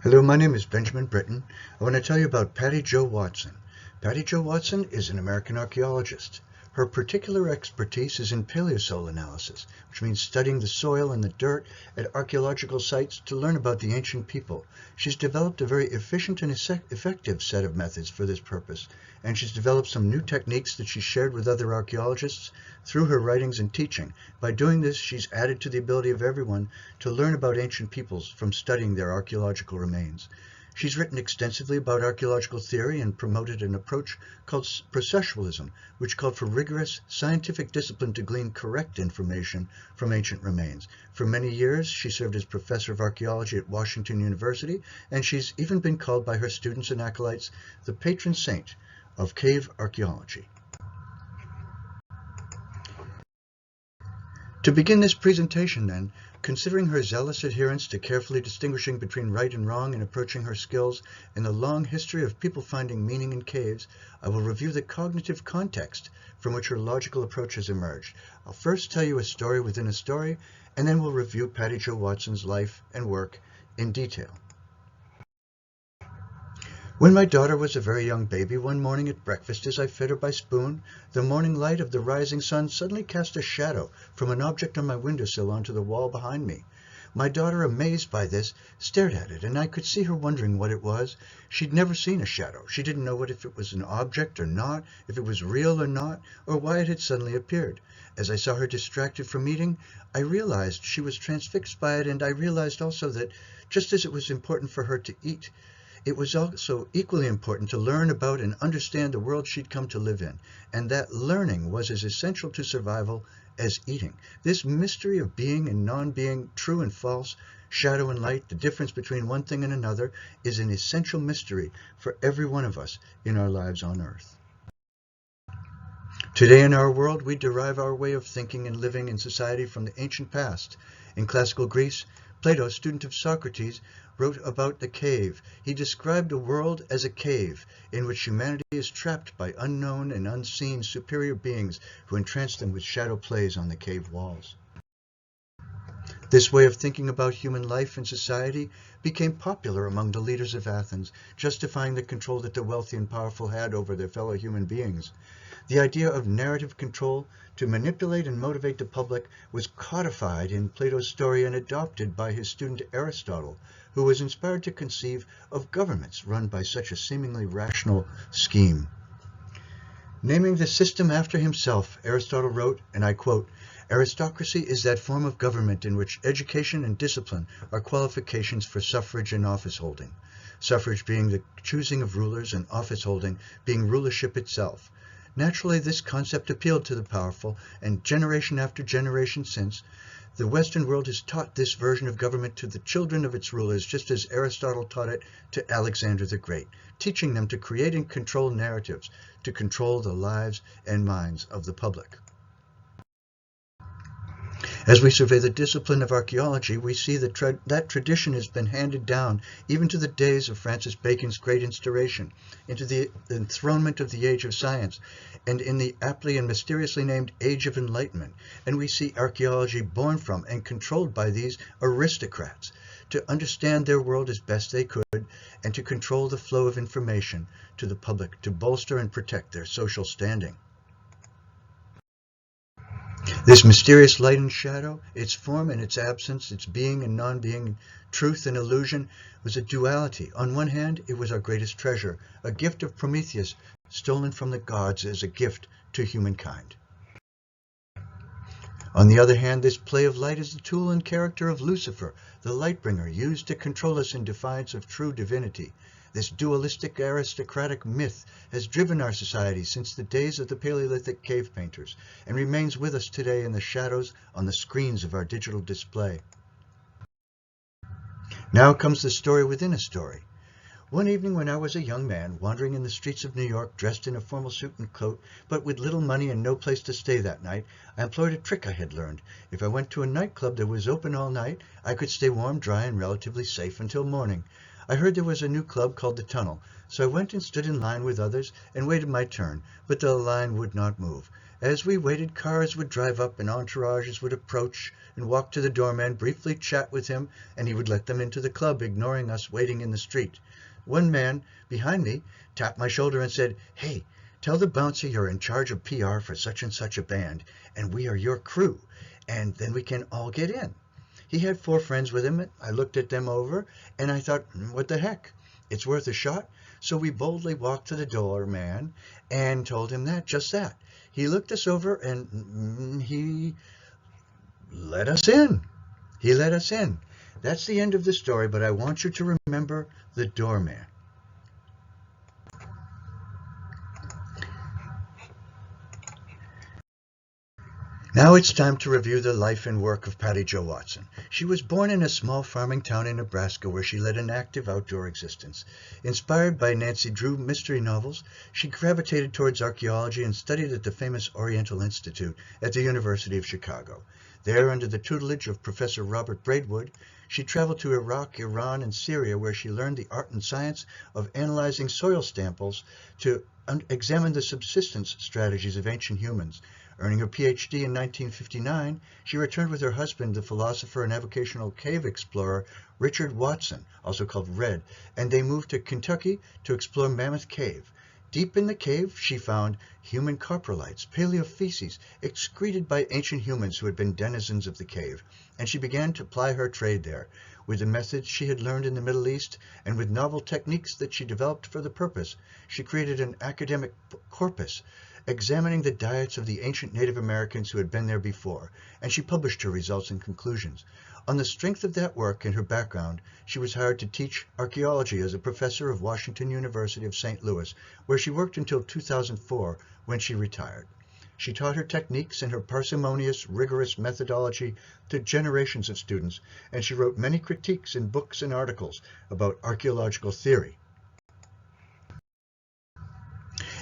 Hello, my name is Benjamin Britton. I want to tell you about Patty Jo Watson. Patty Jo Watson is an American archaeologist. Her particular expertise is in paleosoil analysis, which means studying the soil and the dirt at archaeological sites to learn about the ancient people. She's developed a very efficient and effective set of methods for this purpose, and she's developed some new techniques that she's shared with other archaeologists through her writings and teaching. By doing this, she's added to the ability of everyone to learn about ancient peoples from studying their archaeological remains. She's written extensively about archaeological theory and promoted an approach called processualism, which called for rigorous scientific discipline to glean correct information from ancient remains. For many years, she served as professor of archaeology at Washington University, and she's even been called by her students and acolytes the patron saint of cave archaeology. To begin this presentation, then, considering her zealous adherence to carefully distinguishing between right and wrong in approaching her skills and the long history of people finding meaning in caves, I will review the cognitive context from which her logical approach has emerged. I'll first tell you a story within a story, and then we'll review Patty Jo Watson's life and work in detail. When my daughter was a very young baby, one morning at breakfast, as I fed her by spoon, the morning light of the rising sun suddenly cast a shadow from an object on my windowsill onto the wall behind me. My daughter, amazed by this, stared at it, and I could see her wondering what it was. She'd never seen a shadow. She didn't know if it was an object or not, if it was real or not, or why it had suddenly appeared. As I saw her distracted from eating, I realized she was transfixed by it, and I realized also that just as it was important for her to eat, it was also equally important to learn about and understand the world she'd come to live in, and that learning was as essential to survival as eating. This mystery of being and non-being, true and false, shadow and light, the difference between one thing and another, is an essential mystery for every one of us in our lives on Earth. Today in our world, we derive our way of thinking and living in society from the ancient past. In classical Greece, Plato, student of Socrates, wrote about the cave. He described a world as a cave in which humanity is trapped by unknown and unseen superior beings who entrance them with shadow plays on the cave walls. This way of thinking about human life and society became popular among the leaders of Athens, justifying the control that the wealthy and powerful had over their fellow human beings. The idea of narrative control to manipulate and motivate the public was codified in Plato's story and adopted by his student Aristotle, who was inspired to conceive of governments run by such a seemingly rational scheme. Naming the system after himself, Aristotle wrote, and I quote, "Aristocracy is that form of government in which education and discipline are qualifications for suffrage and office holding. Suffrage being the choosing of rulers and office holding being rulership itself. Naturally, this concept appealed to the powerful, and generation after generation since, the Western world has taught this version of government to the children of its rulers, just as Aristotle taught it to Alexander the Great, teaching them to create and control narratives, to control the lives and minds of the public." As we survey the discipline of archaeology, we see that that tradition has been handed down even to the days of Francis Bacon's great Instauration, into the enthronement of the age of science, and in the aptly and mysteriously named Age of Enlightenment. And we see archaeology born from and controlled by these aristocrats to understand their world as best they could and to control the flow of information to the public to bolster and protect their social standing. This mysterious light and shadow, its form and its absence, its being and non-being, truth and illusion, was a duality. On one hand, it was our greatest treasure, a gift of Prometheus, stolen from the gods as a gift to humankind. On the other hand, this play of light is the tool and character of Lucifer, the light-bringer, used to control us in defiance of true divinity. This dualistic aristocratic myth has driven our society since the days of the Paleolithic cave painters and remains with us today in the shadows on the screens of our digital display. Now comes the story within a story. One evening when I was a young man wandering in the streets of New York dressed in a formal suit and coat, but with little money and no place to stay that night, I employed a trick I had learned. If I went to a nightclub that was open all night, I could stay warm, dry, and relatively safe until morning. I heard there was a new club called the Tunnel, so I went and stood in line with others and waited my turn, but the line would not move. As we waited, cars would drive up and entourages would approach and walk to the doorman, briefly chat with him, and he would let them into the club, ignoring us waiting in the street. One man behind me tapped my shoulder and said, "Hey, tell the bouncer you're in charge of PR for such and such a band, and we are your crew, and then we can all get in." He had 4 friends with him. I looked at them over, and I thought, what the heck? It's worth a shot. So we boldly walked to the doorman and told him just that. He looked us over, and he let us in. He let us in. That's the end of the story, but I want you to remember the doorman. Now it's time to review the life and work of Patty Jo Watson. She was born in a small farming town in Nebraska where she led an active outdoor existence. Inspired by Nancy Drew mystery novels, she gravitated towards archaeology and studied at the famous Oriental Institute at the University of Chicago. There, under the tutelage of Professor Robert Braidwood, she traveled to Iraq, Iran, and Syria, where she learned the art and science of analyzing soil samples to examine the subsistence strategies of ancient humans. Earning her PhD in 1959, she returned with her husband, the philosopher and avocational cave explorer Richard Watson, also called Red, and they moved to Kentucky to explore Mammoth Cave. Deep in the cave, she found human coprolites, paleofeces, excreted by ancient humans who had been denizens of the cave, and she began to ply her trade there. With the methods she had learned in the Middle East and with novel techniques that she developed for the purpose, she created an academic corpus examining the diets of the ancient Native Americans who had been there before, and she published her results and conclusions. On the strength of that work and her background, she was hired to teach archaeology as a professor of Washington University of St. Louis, where she worked until 2004 when she retired. She taught her techniques and her parsimonious, rigorous methodology to generations of students, and she wrote many critiques in books and articles about archaeological theory.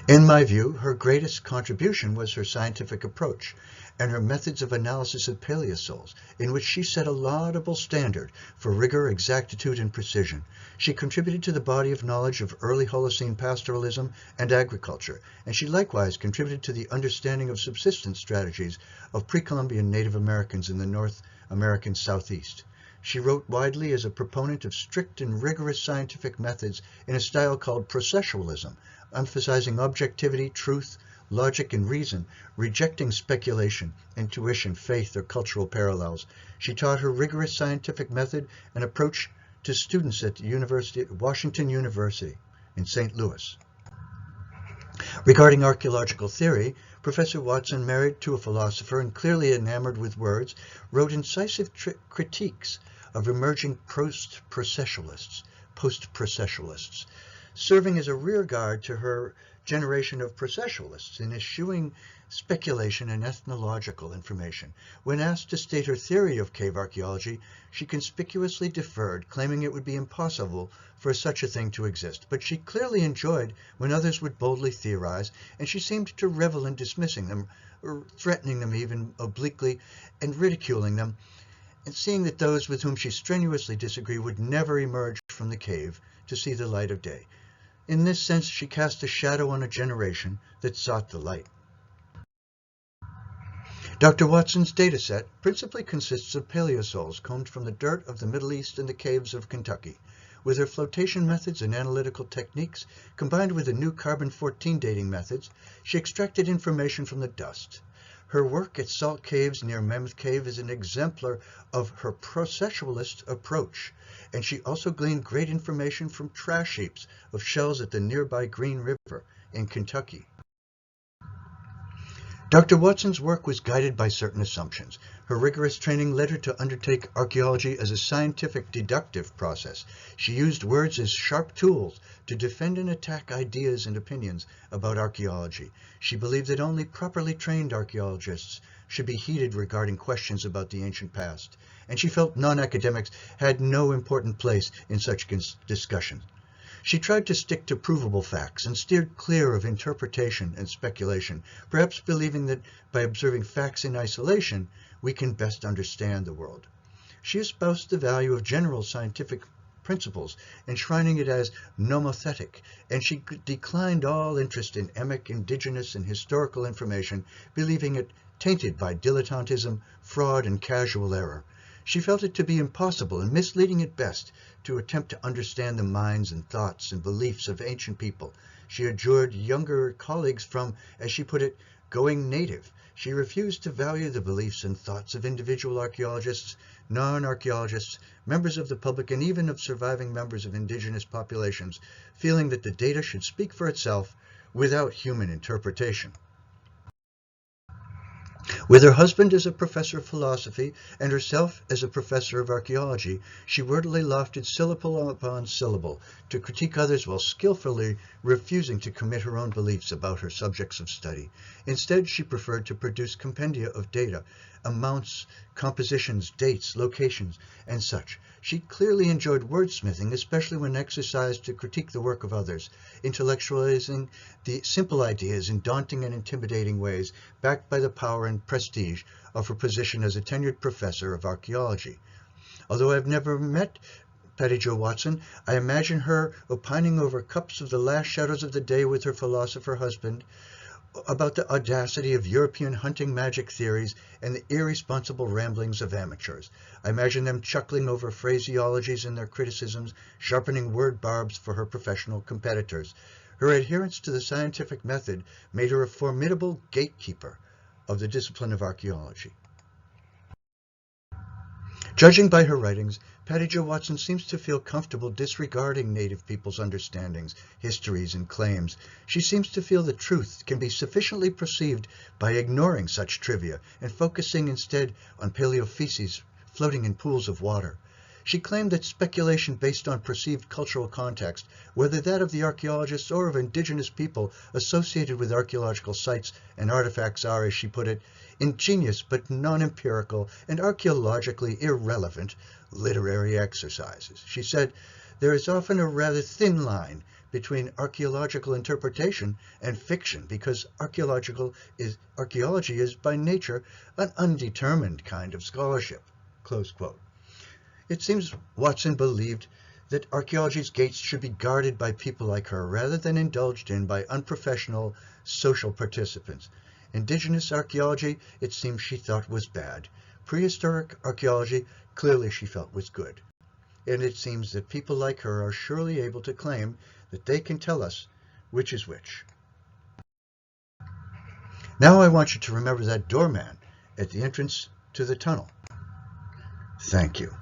In my view, her greatest contribution was her scientific approach and her methods of analysis of paleosols, in which she set a laudable standard for rigor, exactitude, and precision. She contributed to the body of knowledge of early Holocene pastoralism and agriculture, and she likewise contributed to the understanding of subsistence strategies of pre-Columbian Native Americans in the North American Southeast. She wrote widely as a proponent of strict and rigorous scientific methods in a style called processualism, emphasizing objectivity, truth, logic, and reason, rejecting speculation, intuition, faith, or cultural parallels. She taught her rigorous scientific method and approach to students at Washington University in St. Louis. Regarding archaeological theory, Professor Watson, married to a philosopher and clearly enamored with words, wrote incisive critiques of emerging post-processualists, serving as a rearguard to her generation of processualists in eschewing speculation and ethnological information. When asked to state her theory of cave archaeology, she conspicuously deferred, claiming it would be impossible for such a thing to exist. But she clearly enjoyed when others would boldly theorize, and she seemed to revel in dismissing them, or threatening them even obliquely, and ridiculing them, and seeing that those with whom she strenuously disagreed would never emerge from the cave to see the light of day. In this sense, she cast a shadow on a generation that sought the light. Dr. Watson's dataset principally consists of paleosols combed from the dirt of the Middle East and the caves of Kentucky. With her flotation methods and analytical techniques, combined with the new carbon-14 dating methods, she extracted information from the dust. Her work at Salt Caves near Mammoth Cave is an exemplar of her processualist approach, and she also gleaned great information from trash heaps of shells at the nearby Green River in Kentucky. Dr. Watson's work was guided by certain assumptions. Her rigorous training led her to undertake archaeology as a scientific deductive process. She used words as sharp tools to defend and attack ideas and opinions about archaeology. She believed that only properly trained archaeologists should be heeded regarding questions about the ancient past, and she felt non-academics had no important place in such discussions. She tried to stick to provable facts and steered clear of interpretation and speculation, perhaps believing that by observing facts in isolation, we can best understand the world. She espoused the value of general scientific principles, enshrining it as nomothetic, and she declined all interest in emic, indigenous, and historical information, believing it tainted by dilettantism, fraud, and casual error. She felt it to be impossible and misleading at best to attempt to understand the minds and thoughts and beliefs of ancient people. She adjured younger colleagues from, as she put it, going native. She refused to value the beliefs and thoughts of individual archaeologists, non-archaeologists, members of the public, and even of surviving members of indigenous populations, feeling that the data should speak for itself without human interpretation. With her husband as a professor of philosophy and herself as a professor of archaeology, she wordily lofted syllable upon syllable to critique others while skillfully refusing to commit her own beliefs about her subjects of study. Instead, she preferred to produce compendia of data, amounts, compositions, dates, locations, and such. She clearly enjoyed wordsmithing, especially when exercised to critique the work of others, intellectualizing the simple ideas in daunting and intimidating ways, backed by the power and prestige of her position as a tenured professor of archaeology. Although I've never met Patty Jo Watson, I imagine her opining over cups of the last shadows of the day with her philosopher husband about the audacity of European hunting magic theories and the irresponsible ramblings of amateurs. I imagine them chuckling over phraseologies in their criticisms, sharpening word barbs for her professional competitors. Her adherence to the scientific method made her a formidable gatekeeper of the discipline of archaeology. Judging by her writings, Patty Jo Watson seems to feel comfortable disregarding native people's understandings, histories, and claims. She seems to feel that truth can be sufficiently perceived by ignoring such trivia and focusing instead on paleofeces floating in pools of water. She claimed that speculation based on perceived cultural context, whether that of the archaeologists or of indigenous people associated with archaeological sites and artifacts, are, as she put it, ingenious but non-empirical and archaeologically irrelevant literary exercises. She said, there is often a rather thin line between archaeological interpretation and fiction because archaeology is by nature an undetermined kind of scholarship. Close quote. It seems Watson believed that archaeology's gates should be guarded by people like her rather than indulged in by unprofessional social participants. Indigenous archaeology, it seems she thought was bad. Prehistoric archaeology, clearly she felt was good. And it seems that people like her are surely able to claim that they can tell us which is which. Now I want you to remember that doorman at the entrance to the tunnel. Thank you.